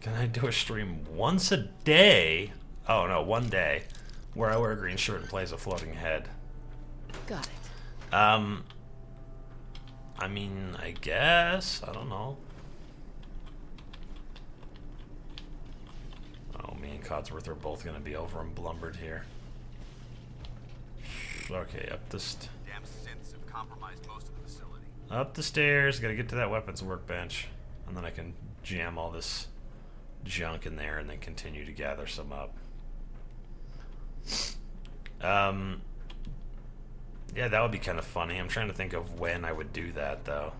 Can I do a stream once a day? Oh no, one day, where I wear a green shirt and play as a floating head. Got it. I mean, I guess. I don't know. Oh, me and Codsworth are both gonna be over and blumbered here. Okay, up the Damn synths have compromised most of the facility. up the stairs. Gotta get to that weapons workbench, and then I can jam all this junk in there, and then continue to gather some up. Yeah, that would be kind of funny. I'm trying to think of when I would do that, though.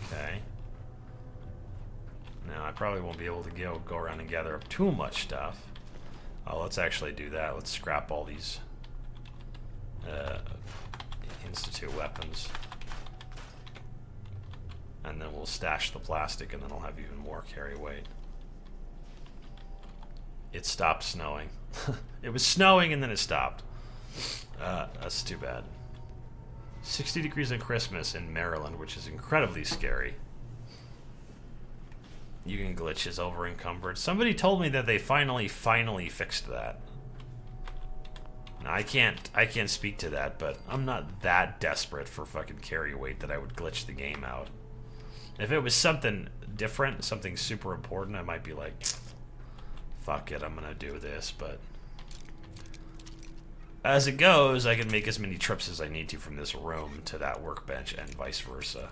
Okay. Now, I probably won't be able to go around and gather up too much stuff. Oh, let's actually do that. Let's scrap all these Institute weapons. And then we'll stash the plastic, and then I'll have even more carry weight. It stopped snowing. It was snowing and then it stopped. That's too bad. 60 degrees on Christmas in Maryland, which is incredibly scary. Union glitch is over encumbered. Somebody told me that they finally fixed that. Now, I can't speak to that, but I'm not that desperate for fucking carry weight that I would glitch the game out. If it was something different, something super important, I might be like, fuck it, I'm gonna do this, but as it goes, I can make as many trips as I need to from this room to that workbench and vice versa.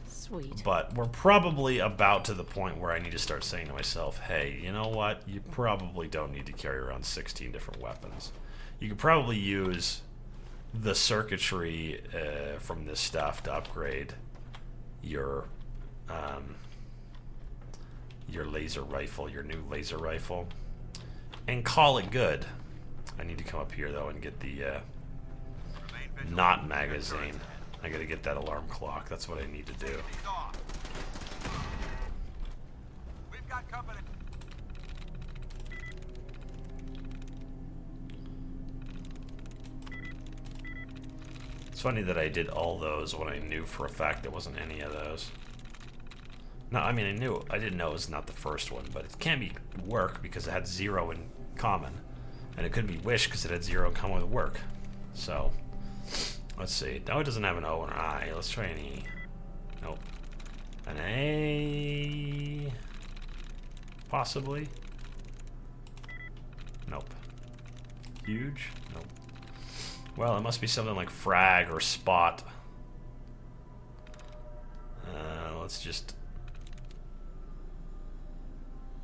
Sweet. But we're probably about to the point where I need to start saying to myself, hey, you know what? You probably don't need to carry around 16 different weapons. You could probably use the circuitry from this stuff to upgrade your laser rifle, your new laser rifle, and call it good. I need to come up here though and get the not magazine. I gotta get that alarm clock. That's what I need to do. We've got company. It's funny that I did all those when I knew for a fact there wasn't any of those. No, I mean, I didn't know it was not the first one, but it can't be work because it had 0 in common. And it couldn't be wish because it had 0 in common with work. So, let's see. No, it doesn't have an O and an I. Let's try an E. Nope. An A. Possibly. Nope. Huge? Nope. Well, it must be something like frag or spot.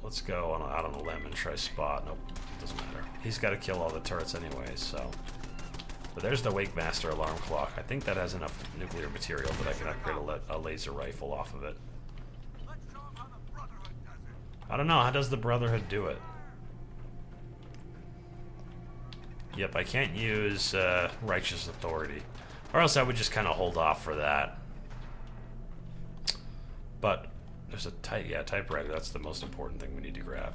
Let's go on out on a limb and try spot. Nope, doesn't matter. He's got to kill all the turrets anyways, so. But there's the Wakemaster alarm clock. I think that has enough nuclear material that I can upgrade a laser rifle off of it. I don't know, how does the Brotherhood do it? Yep, I can't use Righteous Authority. Or else I would just kind of hold off for that. But there's a typewriter. That's the most important thing we need to grab.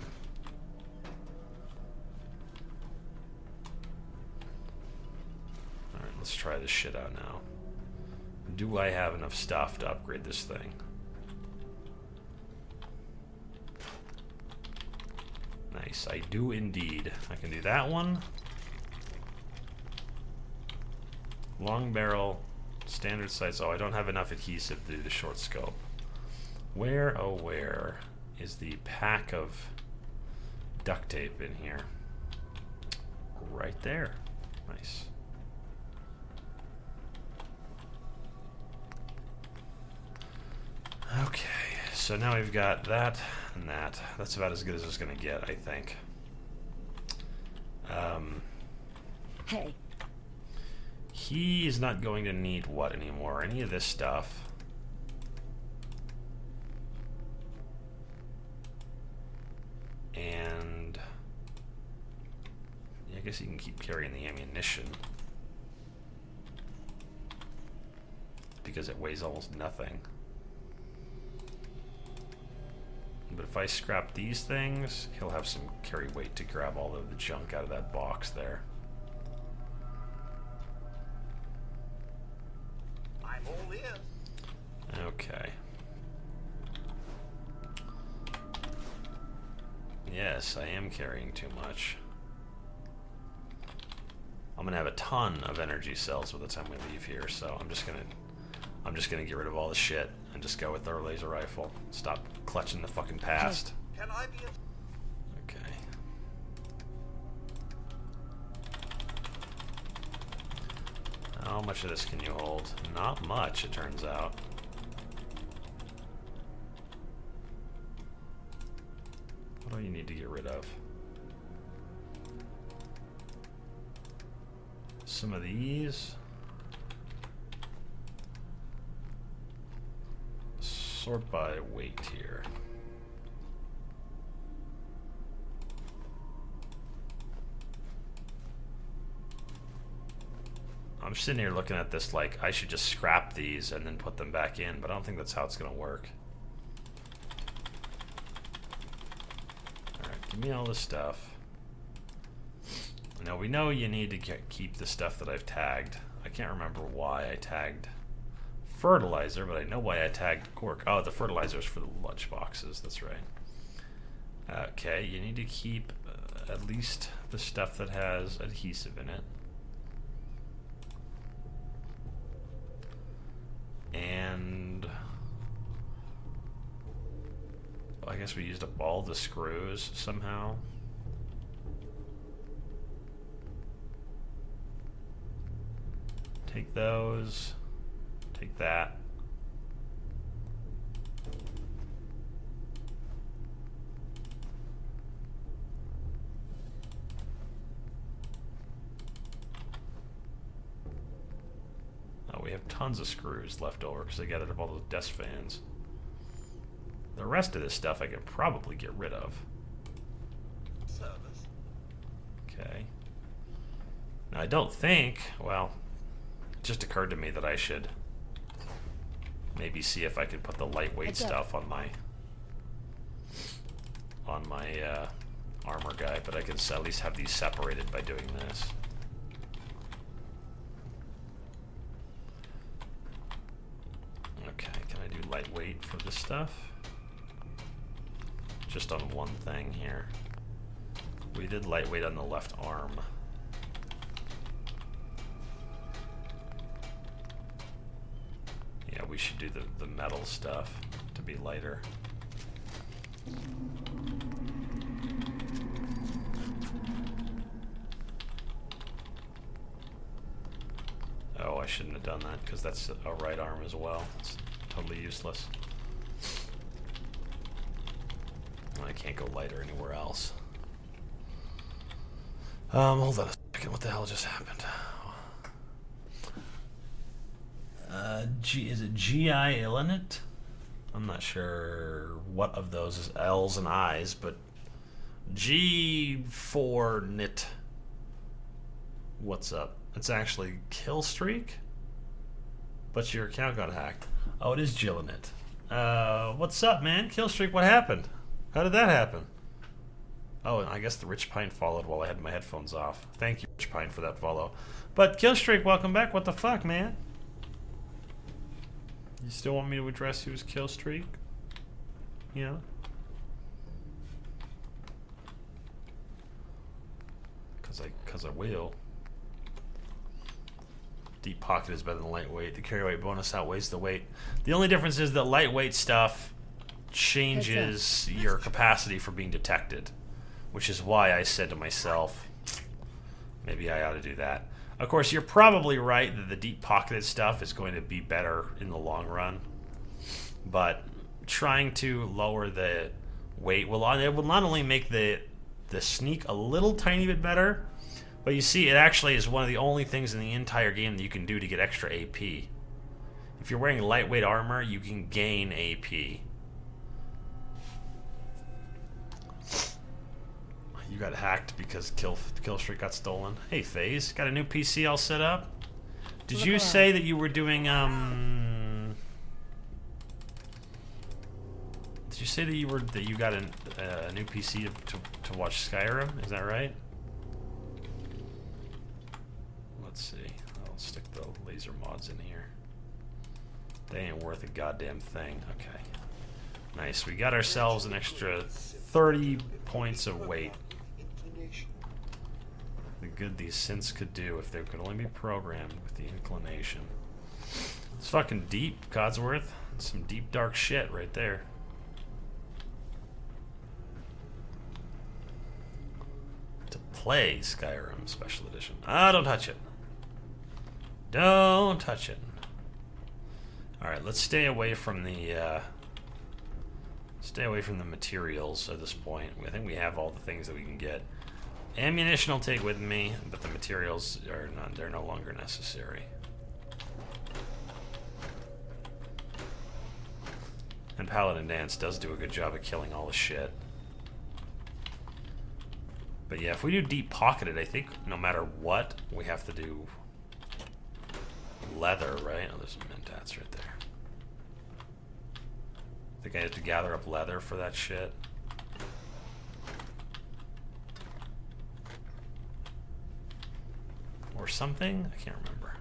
Alright, let's try this shit out now. Do I have enough stuff to upgrade this thing? Nice, I do indeed. I can do that one. Long barrel, standard sights. Oh, I don't have enough adhesive to do the short scope. Where, oh where, is the pack of duct tape in here? Right there. Nice. Okay, so now we've got that and that. That's about as good as it's gonna get, I think. Hey. He is not going to need what anymore? Any of this stuff. And yeah, I guess he can keep carrying the ammunition because it weighs almost nothing. But if I scrap these things, he'll have some carry weight to grab all of the junk out of that box there. I'm all in. Yes, I am carrying too much. I'm gonna have a ton of energy cells by the time we leave here, so I'm just gonna get rid of all the shit and just go with our laser rifle. Stop clutching the fucking past. Can I be Okay. How much of this can you hold? Not much, it turns out. What do you need to get rid of? Some of these. Sort by weight here. I'm sitting here looking at this like I should just scrap these and then put them back in, but I don't think that's how it's gonna work. Alright, give me all this stuff. Now we know you need to keep the stuff that I've tagged. I can't remember why I tagged fertilizer, but I know why I tagged cork. Oh, the fertilizer is for the lunch boxes, that's right. Okay, you need to keep at least the stuff that has adhesive in it. And I guess we used up all the screws somehow. Take those. Take that. Oh, we have tons of screws left over because I gathered up all those desk fans. The rest of this stuff I could probably get rid of. service? Okay. Now I don't think, well, it just occurred to me that I should maybe see if I could put the lightweight stuff on my armor guy, but I can at least have these separated by doing this. Okay, can I do lightweight for this stuff? Just on one thing here. We did lightweight on the left arm. Yeah, we should do the metal stuff to be lighter. Oh, I shouldn't have done that because that's a right arm as well. It's totally useless. I can't go lighter anywhere else. Hold on a second. What the hell just happened? Is it GI Illinit? I'm not sure what of those is L's and I's, but G4 Nit. What's up? It's actually Kill Streak, but your account got hacked. Oh, it is Gillinit. What's up, man? Kill Streak, what happened? How did that happen? Oh, and I guess the Rich Pine followed while I had my headphones off. Thank you, Rich Pine, for that follow. But Kill Streak, welcome back. What the fuck, man? You still want me to address you as Kill Streak? Yeah. Cause I will. Deep pocket is better than lightweight. The carry weight bonus outweighs the weight. The only difference is that lightweight stuff changes your capacity for being detected, which is why I said to myself, maybe I ought to do that. Of course, you're probably right that the deep pocketed stuff is going to be better in the long run, but trying to lower the weight it will not only make the sneak a little tiny bit better, but you see, it actually is one of the only things in the entire game that you can do to get extra AP. If you're wearing lightweight armor, you can gain AP. You got hacked because Kill Streak got stolen. Hey, FaZe, got a new PC all set up? Did you say that you were doing, Did you say that you got a new PC to watch Skyrim? Is that right? Let's see. I'll stick the laser mods in here. They ain't worth a goddamn thing. Okay. Nice. We got ourselves an extra 30 points of weight. The good these synths could do if they could only be programmed with the inclination. It's fucking deep, Codsworth. It's some deep, dark shit right there. To play Skyrim Special Edition. Ah, don't touch it. Don't touch it. Alright, let's stay away from the materials at this point. I think we have all the things that we can get. Ammunition I'll take with me, but the materials are not, they're no longer necessary. And Paladin Dance does do a good job of killing all the shit. But yeah, if we do deep pocketed, I think no matter what, we have to do leather, right? Oh, there's some mentats right there. I think I have to gather up leather for that shit. Or something? I can't remember.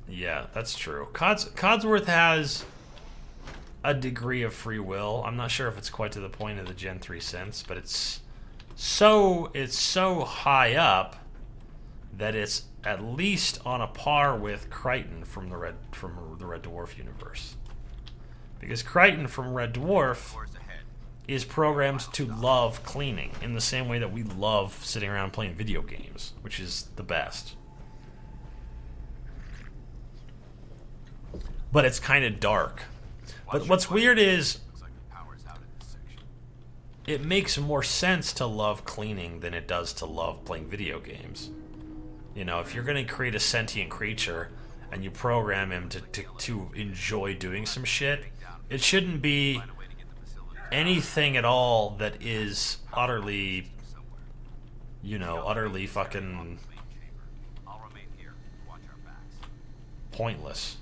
Yeah, that's true. Codsworth has a degree of free will. I'm not sure if it's quite to the point of the Gen 3 synths, but it's so high up that it's at least on a par with Crichton from the Red Dwarf universe. Because Crichton from Red Dwarf is programmed to love cleaning in the same way that we love sitting around playing video games, which is the best. But it's kind of dark. But what's weird is it makes more sense to love cleaning than it does to love playing video games. You know, if you're going to create a sentient creature and you program him to enjoy doing some shit, it shouldn't be anything at all that is utterly, you know, utterly fucking pointless.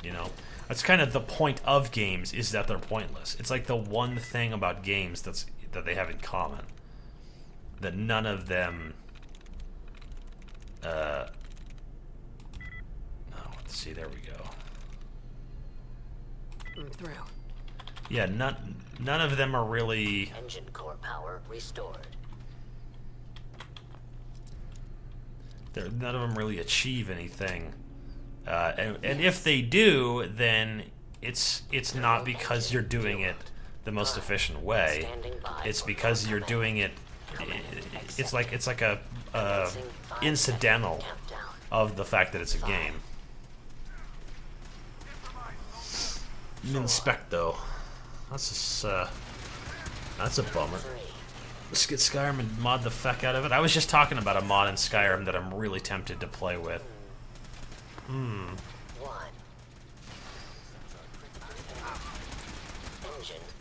You know? That's kind of the point of games, is that they're pointless. It's like the one thing about games that they have in common. That none of them... oh, let's see, there we go. Through. Yeah, none of them are really... Engine core power restored. None of them really achieve anything. And if they do, then it's not because you're doing it the most efficient way. It's because you're doing it. It's like a incidental of the fact that it's a game. Inspect though. That's a bummer. Let's get Skyrim and mod the fuck out of it. I was just talking about a mod in Skyrim that I'm really tempted to play with. Engine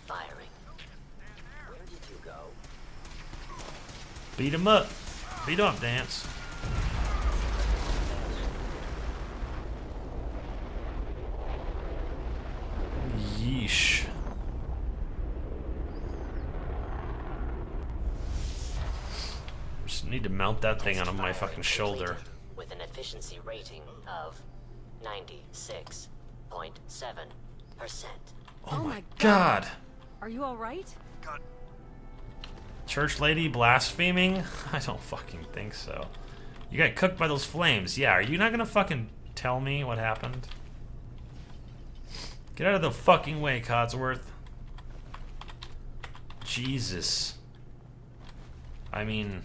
firing. Where did you go? Beat him up. Beat him up, Dance. Yeesh. Just need to mount that thing on my fucking shoulder. With an efficiency rating of 96.7%. Oh my god. Are you all right? Church lady blaspheming? I don't fucking think so. You got cooked by those flames. Yeah, are you not gonna fucking tell me what happened? Get out of the fucking way, Codsworth. Jesus. I mean,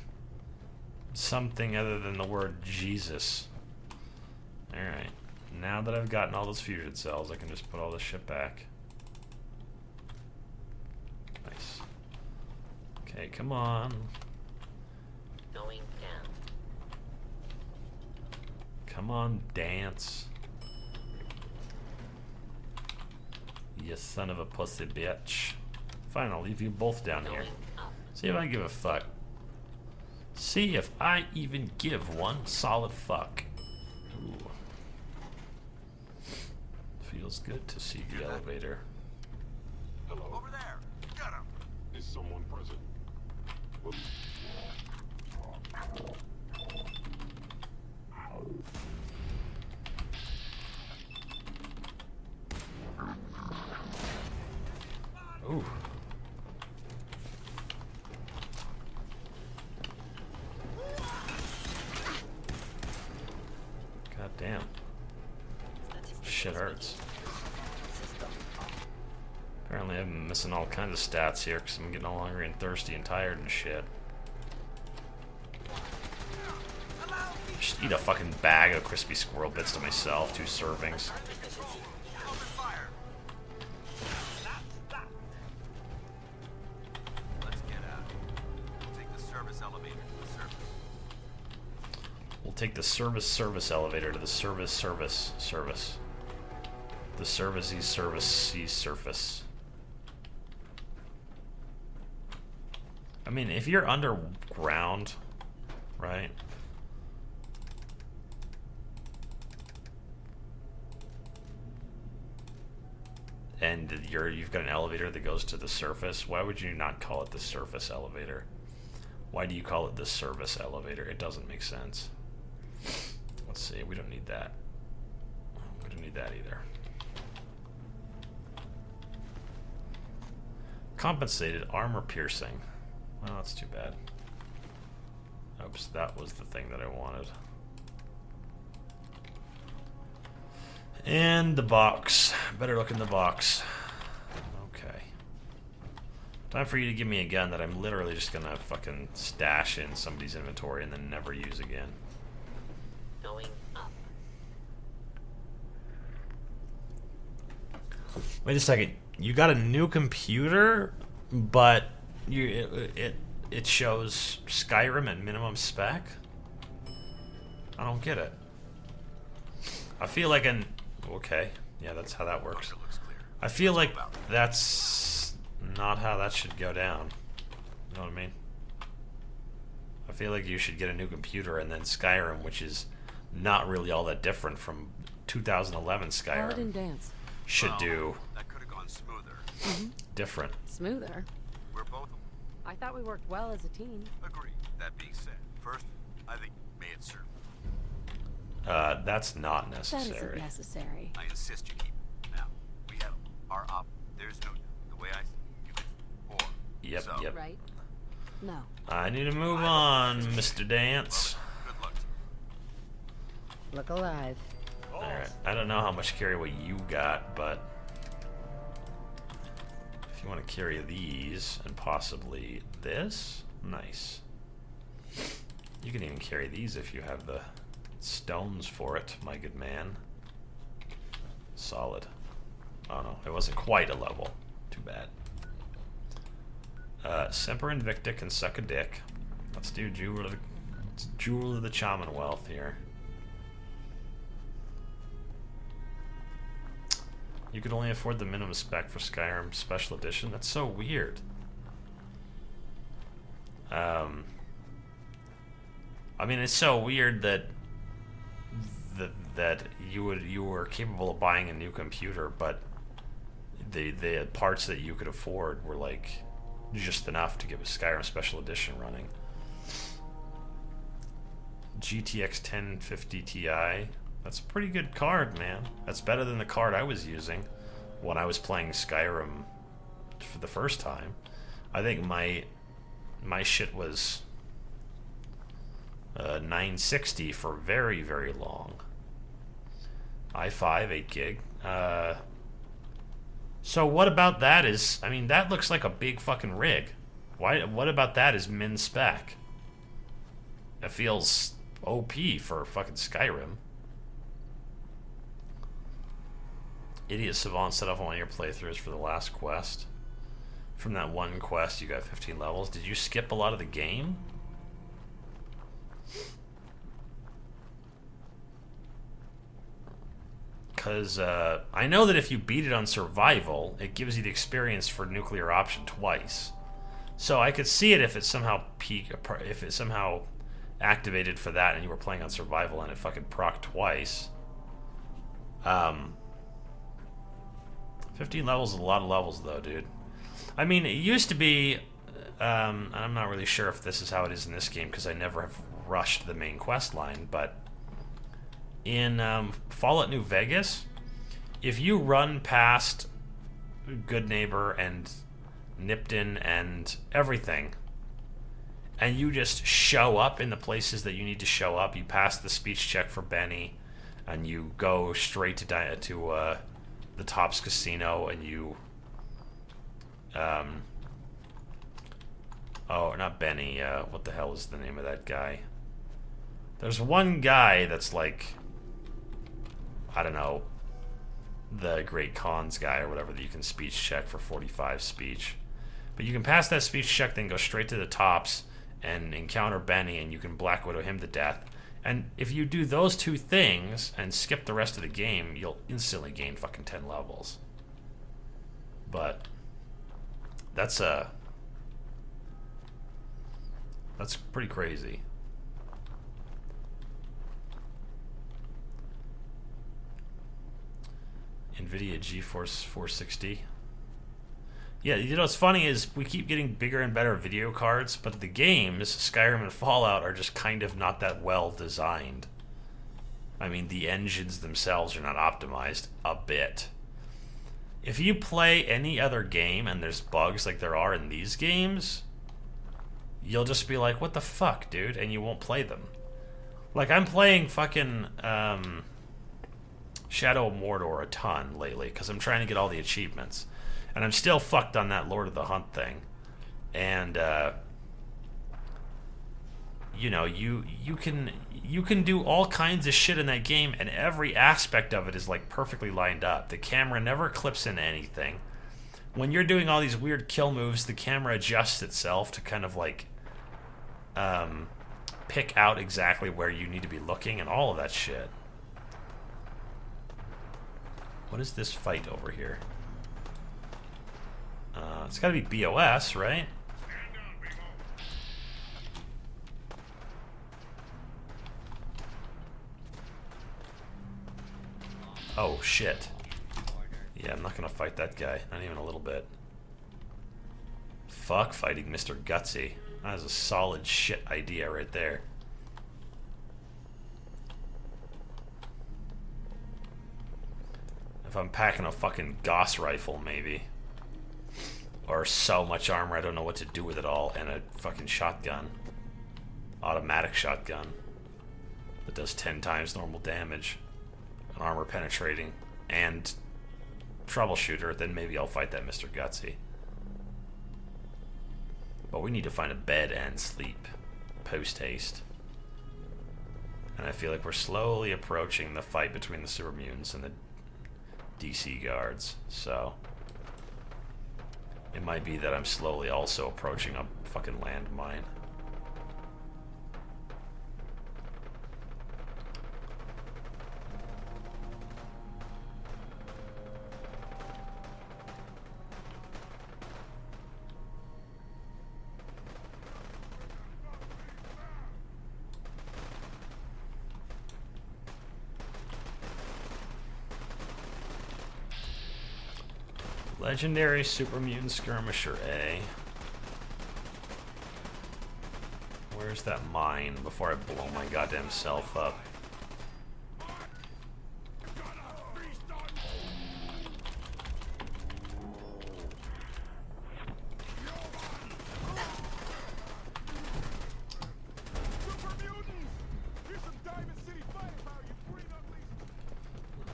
something other than the word Jesus. Alright. Now that I've gotten all those fusion cells, I can just put all this shit back. Nice. Okay, come on. Going down. Come on, Dance. You son of a pussy bitch. Fine, I'll leave you both down here. See if I give a fuck. See if I even give one solid fuck. Ooh. Feels good to see the elevator. Hello. Over there. Got him. Is someone present? Ooh. God damn. Shit hurts. Apparently I'm missing all kinds of stats here because I'm getting all hungry and thirsty and tired and shit. Just eat a fucking bag of crispy squirrel bits to myself, 2 servings. Let's get out. Take the service elevator to the surface. We'll take the service elevator to the service. The servicey surface. I mean, if you're underground, right? And you've got an elevator that goes to the surface, why would you not call it the surface elevator? Why do you call it the service elevator? It doesn't make sense. Let's see, we don't need that. We don't need that either. Compensated armor piercing. Well, that's too bad. Oops, that was the thing that I wanted. And the box. Better look in the box. Okay. Time for you to give me a gun that I'm literally just gonna fucking stash in somebody's inventory and then never use again. Going up. Wait a second. You got a new computer, but it shows Skyrim at minimum spec? I don't get it. I feel like okay, yeah, that's how that works. I feel like that's not how that should go down. You know what I mean? I feel like you should get a new computer and then Skyrim, which is not really all that different from 2011 Skyrim. Paladin dance. Should do That could have gone smoother. different. Smoother. We're both I thought we worked well as a team. agree. That being said, first, I think may it serve. That's not That isn't necessary. necessary. I insist you keep it. Now, we have our op. There's no the way I see it. Or Yep, so, yep. Right? No. I need to move on, Mr. Dance. Good luck to you. Look alive. Alright, I don't know how much carry weight you got, but if you want to carry these and possibly this, nice. You can even carry these if you have the stones for it, my good man. Solid. Oh no, it wasn't quite a level. Too bad. Semper Invicta can suck a dick. Let's do Jewel of the Commonwealth here. You could only afford the minimum spec for Skyrim Special Edition. That's so weird. I mean, it's so weird that you were capable of buying a new computer, but the parts that you could afford were like just enough to get a Skyrim Special Edition running. GTX 1050 Ti. That's a pretty good card, man. That's better than the card I was using when I was playing Skyrim for the first time. I think my shit was 960 for very, very long. i5, 8 gig. So what about that is, I mean, that looks like a big fucking rig. What about that is min spec? It feels OP for fucking Skyrim. Idiot Savant set off one of your playthroughs for the last quest. From that one quest, you got 15 levels. Did you skip a lot of the game? Because I know that if you beat it on survival, it gives you the experience for nuclear option twice. So I could see it if it somehow activated for that and you were playing on survival and it fucking proc twice. 15 levels is a lot of levels though, dude. I mean, it used to be, I'm not really sure if this is how it is in this game because I never have rushed the main quest line, but in Fallout New Vegas, if you run past Good Neighbor and Nipton, and everything. And you just show up in the places that you need to show up. You pass the speech check for Benny, and you go straight to the Tops Casino, and you... oh, not Benny. What the hell is the name of that guy? There's one guy that's like... I don't know... the Great Khans guy or whatever that you can speech check for 45 speech. But you can pass that speech check, then go straight to the Tops and encounter Benny, and you can Black Widow him to death. And if you do those two things and skip the rest of the game, you'll instantly gain fucking 10 levels. But that's pretty crazy. NVIDIA GeForce 460. Yeah, you know what's funny is we keep getting bigger and better video cards, but the games, Skyrim and Fallout, are just kind of not that well designed. I mean, the engines themselves are not optimized a bit. If you play any other game and there's bugs like there are in these games, you'll just be like, what the fuck, dude? And you won't play them. Like, I'm playing fucking Shadow of Mordor a ton lately because I'm trying to get all the achievements. And I'm still fucked on that Lord of the Hunt thing. And, you know, you can do all kinds of shit in that game, and every aspect of it is, like, perfectly lined up. The camera never clips into anything. When you're doing all these weird kill moves, the camera adjusts itself to kind of, like, pick out exactly where you need to be looking and all of that shit. What is this fight over here? It's gotta be BOS, right? Oh, shit. Yeah, I'm not gonna fight that guy. Not even a little bit. Fuck fighting Mr. Gutsy. That is a solid shit idea right there. If I'm packing a fucking Gauss rifle, maybe. Or so much armor I don't know what to do with it all, and a fucking shotgun. Automatic shotgun. That does 10 times normal damage. An armor penetrating. And troubleshooter, then maybe I'll fight that Mr. Gutsy. But we need to find a bed and sleep. Post-haste. And I feel like we're slowly approaching the fight between the super mutants and the DC guards, so... it might be that I'm slowly also approaching a fucking landmine. Legendary Super Mutant Skirmisher A. Where's that mine before I blow my goddamn self up?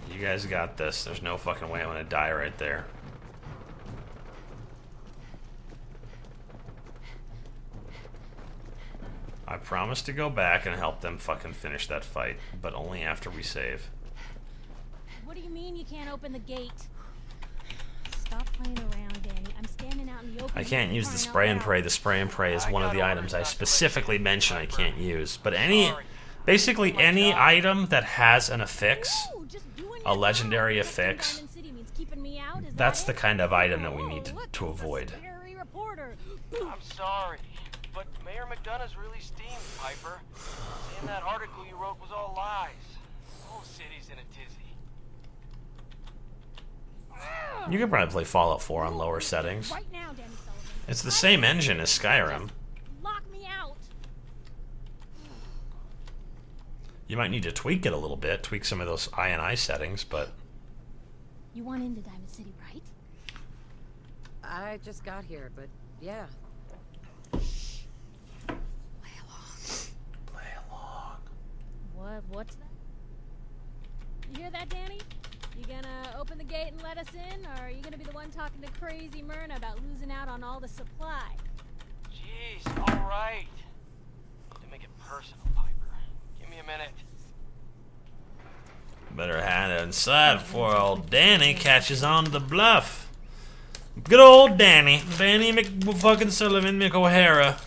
You guys got this. There's no fucking way I'm gonna die right there. I promise to go back and help them fucking finish that fight, but only after we save. What do you mean you can't open the gate? Stop playing around, Danny. I'm standing out in the open. I can't use the spray and pray. The spray and pray is one of the items I specifically mention I can't use. But basically any item that has an affix, a legendary affix, that's the kind of item that we need to avoid. I'm sorry, but Mayor McDonough's really steamed, Piper. Saying that article you wrote was all lies. The whole city's in a tizzy. You could probably play Fallout 4 on lower settings. It's the same engine as Skyrim. Lock me out. You might need to tweak it a little bit, tweak some of those I&I settings, but... You want into Diamond City, right? I just got here, but yeah. Play along. What's that? You hear that, Danny? You gonna open the gate and let us in, or are you gonna be the one talking to crazy Myrna about losing out on all the supply? Jeez, all right. To make it personal, Piper. Give me a minute. Better hand it inside before old Danny catches on to the bluff. Good old Danny. Danny McFucking Sullivan McO'Hara.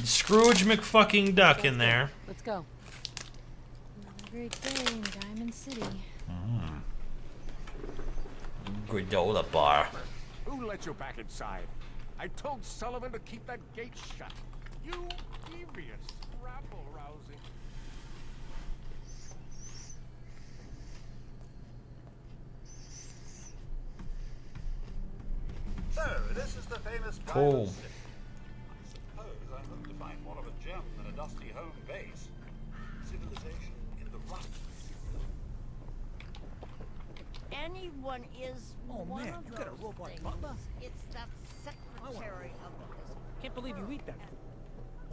Scrooge McFucking Duck in there. Let's go. Another great day in Diamond City. Granola bar. Who let you back inside? I told Sullivan to keep that gate shut. You devious, rabble-rousing. So, this is the famous Cool. Diamond City. I suppose I hope to find more of a gem than a dusty home base. Civilization in the ruts. Anyone is one man, of you got a those robot things. butler? It's that secretary of the business. Can't believe you eat that food.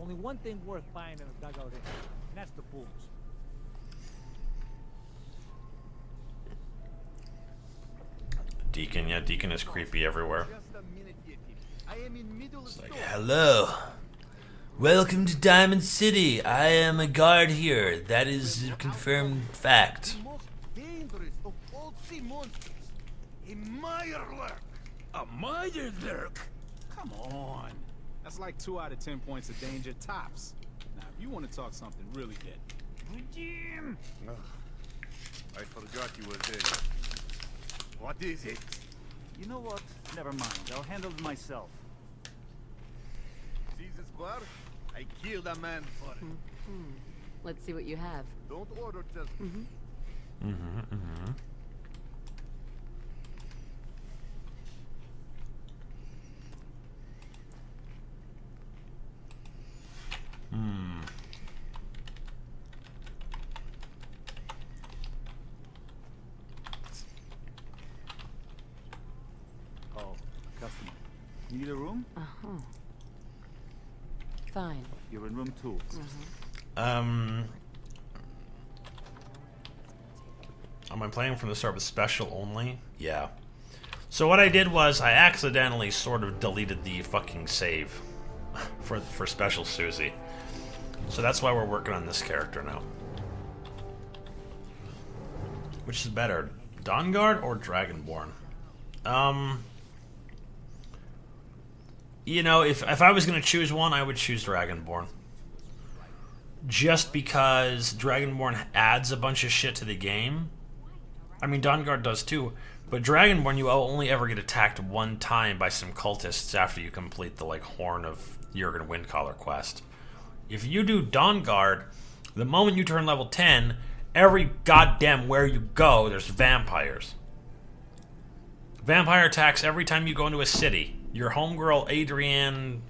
Only one thing worth buying in a dugout in, and that's the booze. Deacon, yeah, Deacon is creepy everywhere. Just a minute, Yeti. I am in middle of Like, store. hello. Welcome to Diamond City. I am a guard here. That is a confirmed fact. The most dangerous of all sea monsters. A Mirelurk. A Mirelurk? Come on. That's like 2 out of 10 points of danger tops. Now, if you want to talk something really dead. Jim! I forgot you were there. What is it? You know what? Never mind. I'll handle it myself. See this bar? I killed a man for it. Let's see what you have. Don't order just... Oh, customer. Need a room? Uh-huh. Fine. You're in room 2. Am I playing from the start with special only? Yeah. So what I did was I accidentally sort of deleted the fucking save for special Susie. So that's why we're working on this character now. Which is better, Dawnguard or Dragonborn? You know, if I was going to choose one, I would choose Dragonborn. Just because Dragonborn adds a bunch of shit to the game. I mean, Dawnguard does too, but Dragonborn, you only ever get attacked one time by some cultists after you complete the, like, Horn of Jurgen Windcaller quest. If you do Dawnguard, the moment you turn level 10, every goddamn where you go, there's vampires. Vampire attacks every time you go into a city. Your homegirl, Adrienne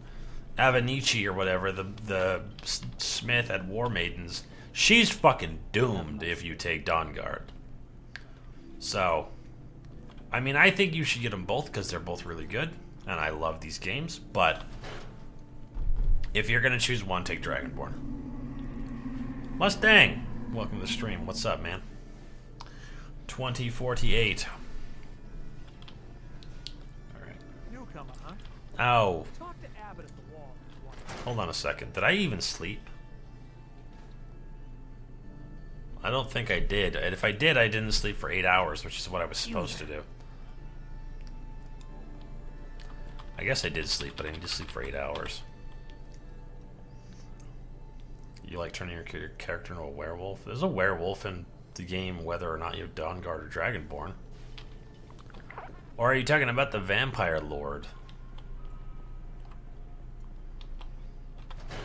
Avenici or whatever, the smith at War Maidens, she's fucking doomed if you take Dawnguard. So, I mean, I think you should get them both because they're both really good, and I love these games, but if you're going to choose one, take Dragonborn. Mustang, welcome to the stream. What's up, man? 2048. Alright. Newcomer, huh? Ow. Talk to Abbott at the wall. Hold on a second. Did I even sleep? I don't think I did. And if I did, I didn't sleep for 8 hours, which is what I was supposed to do. I guess I did sleep, but I need to sleep for 8 hours. You like turning your character into a werewolf? There's a werewolf in the game whether or not you have Dawnguard or Dragonborn. Or are you talking about the Vampire Lord?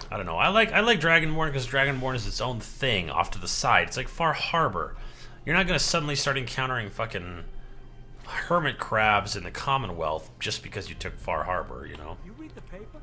I don't know. I like Dragonborn because Dragonborn is its own thing off to the side. It's like Far Harbor. You're not going to suddenly start encountering fucking hermit crabs in the Commonwealth just because you took Far Harbor, you know? You read the paper?